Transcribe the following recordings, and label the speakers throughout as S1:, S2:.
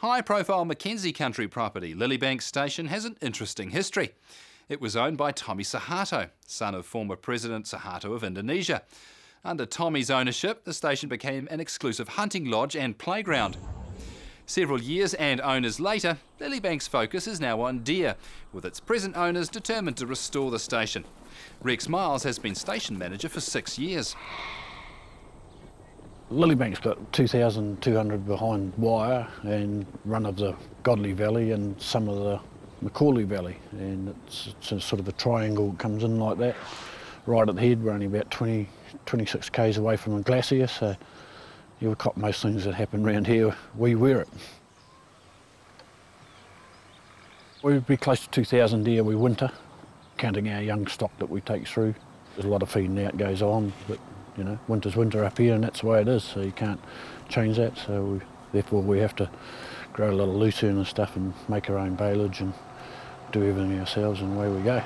S1: High-profile Mackenzie country property, Lilybank Station, has an interesting history. It was owned by Tommy Suharto, son of former President Suharto of Indonesia. Under Tommy's ownership, the station became an exclusive hunting lodge and playground. Several years and owners later, Lilybank's focus is now on deer, with its present owners determined to restore the station. Rex Miles has been station manager for 6 years.
S2: Lilybank's got 2,200 behind wire and run of the Godley Valley and some of the Macaulay Valley, and it's a sort of a triangle that comes in like that. Right at the head, we're only about 26 k's away from a glacier, so you'll cop most things that happen around here, we wear it. We'd be close to 2,000 deer we winter, counting our young stock that we take through. There's a lot of feeding out goes on, but you know, winter's winter up here and that's the way it is, so you can't change that. So therefore we have to grow a lot of lucerne and stuff and make our own baleage and do everything ourselves, and away we go.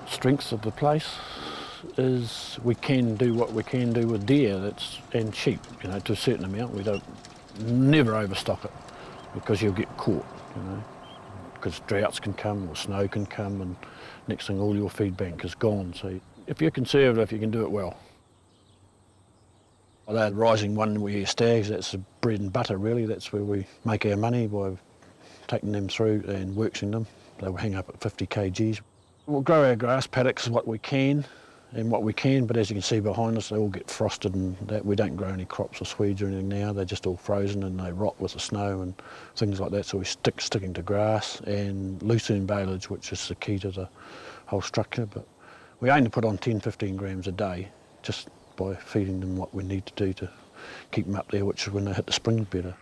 S2: Strengths of the place is we can do what we can do with deer and sheep, you know, to a certain amount. We don't never overstock it because you'll get caught, you know, because droughts can come or snow can come and next thing all your feed bank is gone. So if you're conservative, you can do it well. That rising one we hear stags, that's the bread and butter really. That's where we make our money, by taking them through and working them. They will hang up at 50 kgs. We'll grow our grass paddocks what we can, but as you can see behind us, they all get frosted and that. We don't grow any crops or Swedes or anything now. They're just all frozen and they rot with the snow and things like that. So we sticking to grass and lucerne baleage, which is the key to the whole structure. But we aim to put on 10-15 grams a day just by feeding them what we need to do to keep them up there, which is when they hit the springs better.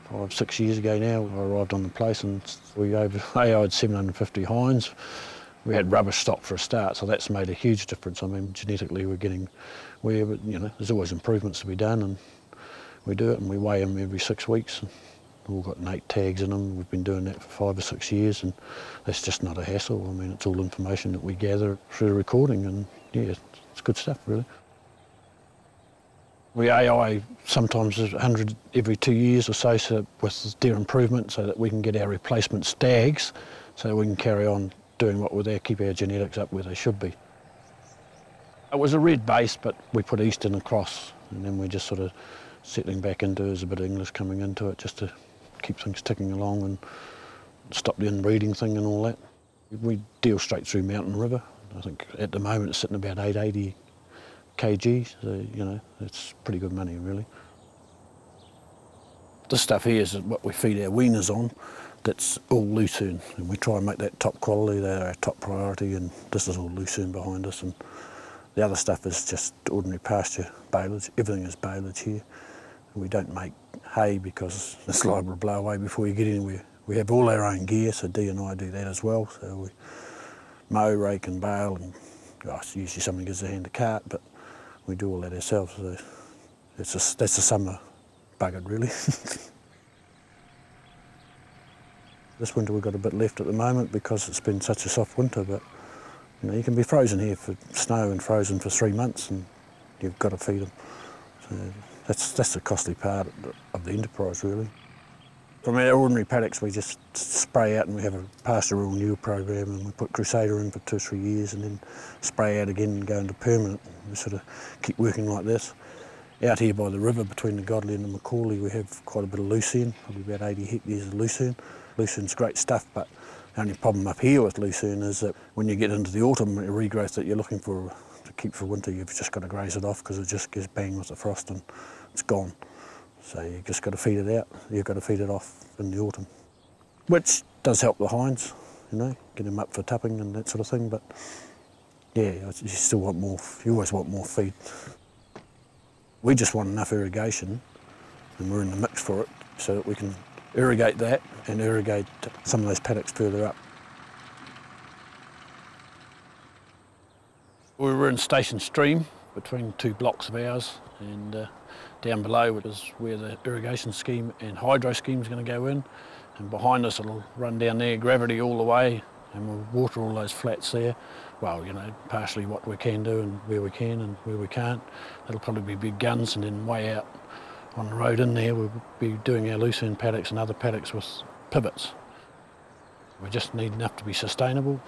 S2: 5-6 years ago now, I arrived on the place and we AI'd 750 hinds. We had rubbish stock for a start, so that's made a huge difference. I mean, genetically we're getting where, but you know, there's always improvements to be done, and we do it and we weigh them every 6 weeks. We've all got 8 tags in them. We've been doing that for 5 or 6 years, and that's just not a hassle. I mean, it's all information that we gather through the recording, and yeah, it's good stuff, really. We AI sometimes 100 every 2 years or so, with deer improvement, so that we can get our replacement stags, so we can carry on doing what we're there, keep our genetics up where they should be. It was a red base, but we put eastern across, and then we're just sort of settling back into, there's a bit of English coming into it, just to keep things ticking along and stop the inbreeding thing and all that. We deal straight through Mountain River. I think at the moment it's sitting about 880 kg, so you know, it's pretty good money really. This stuff here is what we feed our weaners on. That's all lucerne, and we try and make that top quality. They're our top priority, and this is all lucerne behind us, and the other stuff is just ordinary pasture baleage. Everything is baleage here. We don't make hay because it's liable to blow away before you get anywhere. We have all our own gear, so Dee and I do that as well. So we mow, rake and bale, and usually somebody gives a hand to cart, but we do all that ourselves. So that's the summer buggered really. This winter we've got a bit left at the moment because it's been such a soft winter, but you know, you can be frozen here for snow and frozen for 3 months and you've got to feed them. So that's the costly part of the enterprise really. From our ordinary paddocks we just spray out, and we have a pasture renewal program, and we put Crusader in for 2 or 3 years and then spray out again and go into permanent. We sort of keep working like this. Out here by the river between the Godley and the Macaulay we have quite a bit of lucerne, probably about 80 hectares of lucerne. Lucerne's great stuff, but the only problem up here with lucerne is that when you get into the autumn, the regrowth that you're looking for to keep for winter, you've just got to graze it off because it just gets bang with the frost and it's gone. So you've just got to feed it out. You've got to feed it off in the autumn, which does help the hinds, you know, get them up for tupping and that sort of thing. But yeah, you still want more. You always want more feed. We just want enough irrigation, and we're in the mix for it, so that we can irrigate that and irrigate some of those paddocks further up. We were in Station Stream between 2 blocks of ours, and down below is where the irrigation scheme and hydro scheme is going to go in, and behind us it'll run down there, gravity all the way, and we'll water all those flats there. Well, you know, partially what we can do and where we can and where we can't. That'll probably be big guns, and then way out On the road in there, we'll be doing our lucerne paddocks and other paddocks with pivots. We just need enough to be sustainable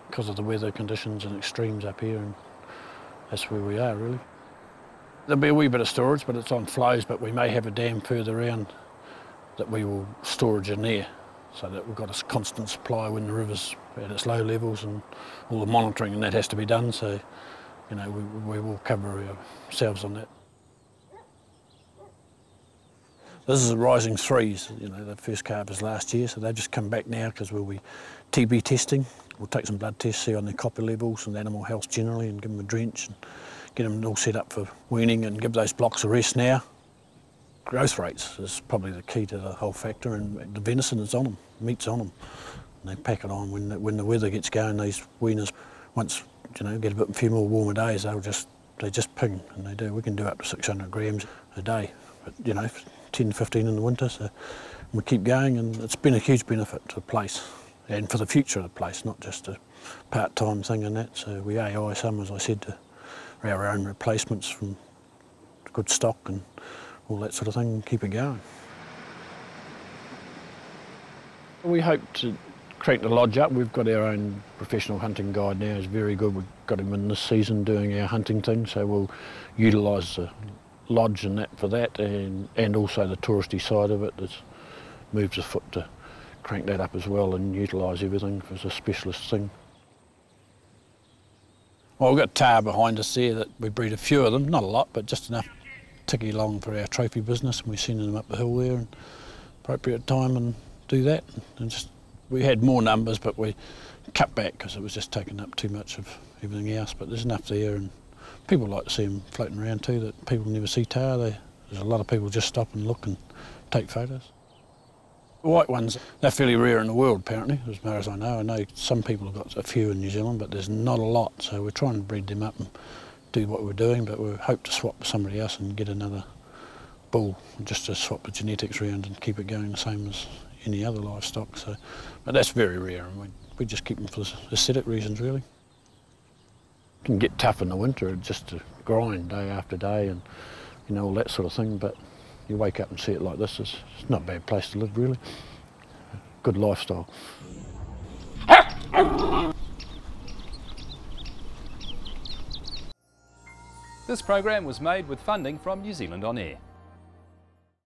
S2: because of the weather conditions and extremes up here, and that's where we are really. There'll be a wee bit of storage, but it's on flows, but we may have a dam further around that we will storage in there, so that we've got a constant supply when the river's at its low levels, and all the monitoring and that has to be done, so you know, we will cover ourselves on that. This is the rising threes, you know, the first calf was last year, so they've just come back now because we'll be TB testing. We'll take some blood tests, see on their copper levels and animal health generally, and give them a drench and get them all set up for weaning and give those blocks a rest now. Growth rates is probably the key to the whole factor, and the venison is on them, meat's on them. And they pack it on when the weather gets going. These weaners, once you know, get a few more warmer days, they just ping, and they do. We can do up to 600 grams a day, but you know, 10, 15 in the winter. So we keep going, and it's been a huge benefit to the place and for the future of the place, not just a part-time thing and that. So we AI some, as I said, to our own replacements from good stock and all that sort of thing, and keep it going. We hope to crank the lodge up. We've got our own professional hunting guide now, he's very good. We've got him in this season doing our hunting thing, so we'll utilise the lodge and that for that, and also the touristy side of it. There's moves afoot to crank that up as well and utilise everything as a specialist thing. Well, we've got tar behind us there that we breed a few of them, not a lot, but just enough to tick along for our trophy business, and we're sending them up the hill there in appropriate time and do that. And just, we had more numbers, but we cut back because it was just taking up too much of everything else, but there's enough there, and people like to see them floating around too, that people never see tar. There's a lot of people just stop and look and take photos. The white ones, they're fairly rare in the world apparently, as far as I know. I know some people have got a few in New Zealand, but there's not a lot, so we're trying to breed them up and do what we're doing, but we hope to swap with somebody else and get another bull, just to swap the genetics around and keep it going the same as any other livestock. So, but that's very rare, and we just keep them for aesthetic reasons really. It can get tough in the winter just to grind day after day and you know, all that sort of thing, but you wake up and see it like this, it's not a bad place to live really. Good lifestyle.
S1: This program was made with funding from New Zealand On Air.